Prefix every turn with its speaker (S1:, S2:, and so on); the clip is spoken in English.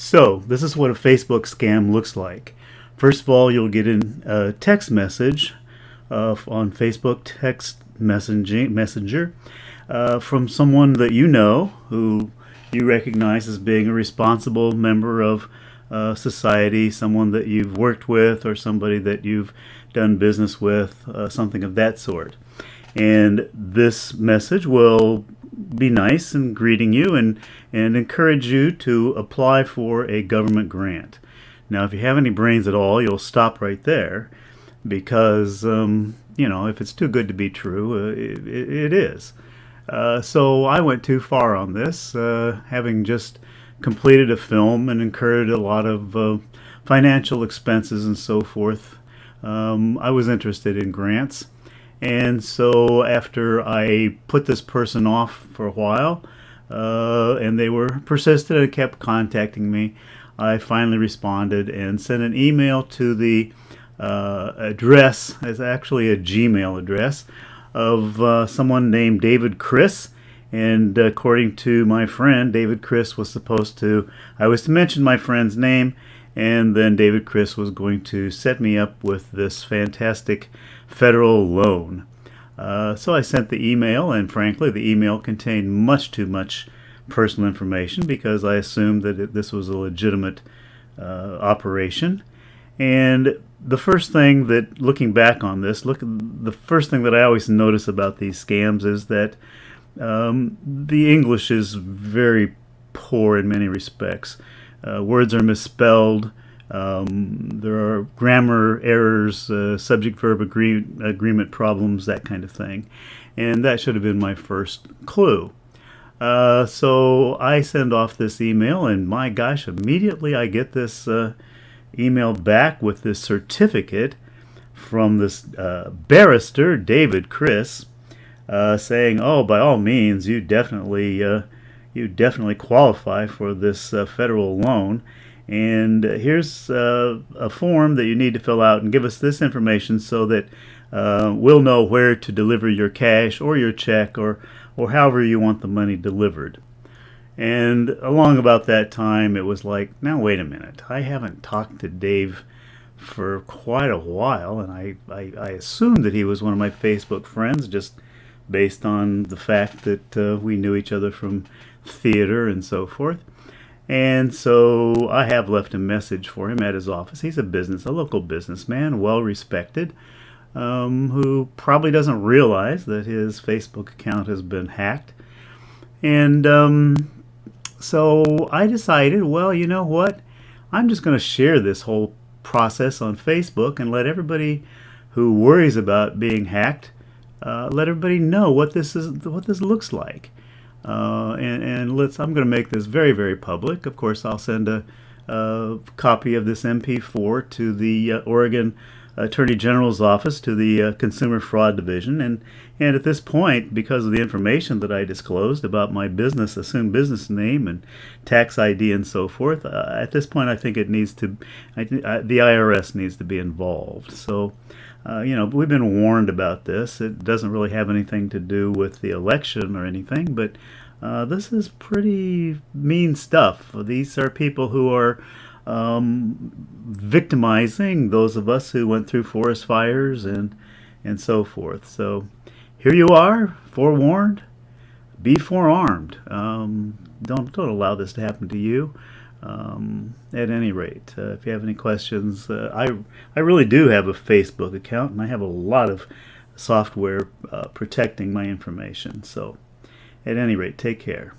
S1: So this is what a Facebook scam looks like. First of all, you'll get a text message on Facebook text messenger from someone that you know, who you recognize as being a responsible member of society, someone that you've worked with or somebody that you've done business with, something of that sort. And this message will be nice and greeting you and encourage you to apply for a government grant. Now, if you have any brains at all, you'll stop right there because, if it's too good to be true, it is. So I went too far on this, having just completed a film and incurred a lot of financial expenses and so forth. I was interested in grants. And so after I put this person off for a while, and they were persistent and kept contacting me, I finally responded and sent an email to the address. It's actually a Gmail address of someone named David Chris. And according to my friend, David Chris was I was to mention my friend's name, and then David Chris was going to set me up with this fantastic federal loan. So I sent the email, and frankly, the email contained much too much personal information because I assumed that this was a legitimate operation. And the first thing that, looking back on this, the first thing that I always notice about these scams is that the English is very poor in many respects. Words are misspelled. There are grammar errors, subject-verb agreement problems, that kind of thing. And that should have been my first clue. So I send off this email, and my gosh, immediately I get this email back with this certificate from this barrister, David Chris, saying, "Oh, by all means, you definitely qualify for this federal loan. And here's a form that you need to fill out and give us this information so that we'll know where to deliver your cash or your check or however you want the money delivered." And along about that time, it was like, now wait a minute. I haven't talked to Dave for quite a while, and I assumed that he was one of my Facebook friends just based on the fact that we knew each other from theater and so forth. And so I have left a message for him at his office. He's a local businessman, well respected, who probably doesn't realize that his Facebook account has been hacked. And so I decided, well, you know what? I'm just going to share this whole process on Facebook and let everybody who worries about being hacked, let everybody know what this looks like. I'm going to make this very, very public. Of course, I'll send a copy of this MP4 to the Oregon Attorney General's office, to the Consumer Fraud Division, and at this point, because of the information that I disclosed about my assumed business name and tax ID and so forth, at this point I think the IRS needs to be involved. So, we've been warned about this. It doesn't really have anything to do with the election or anything, but this is pretty mean stuff. These are people who are victimizing those of us who went through forest fires and so forth. So here you are, forewarned, be forearmed. Don't allow this to happen to you. At any rate, if you have any questions, I really do have a Facebook account, and I have a lot of software protecting my information. So at any rate, take care.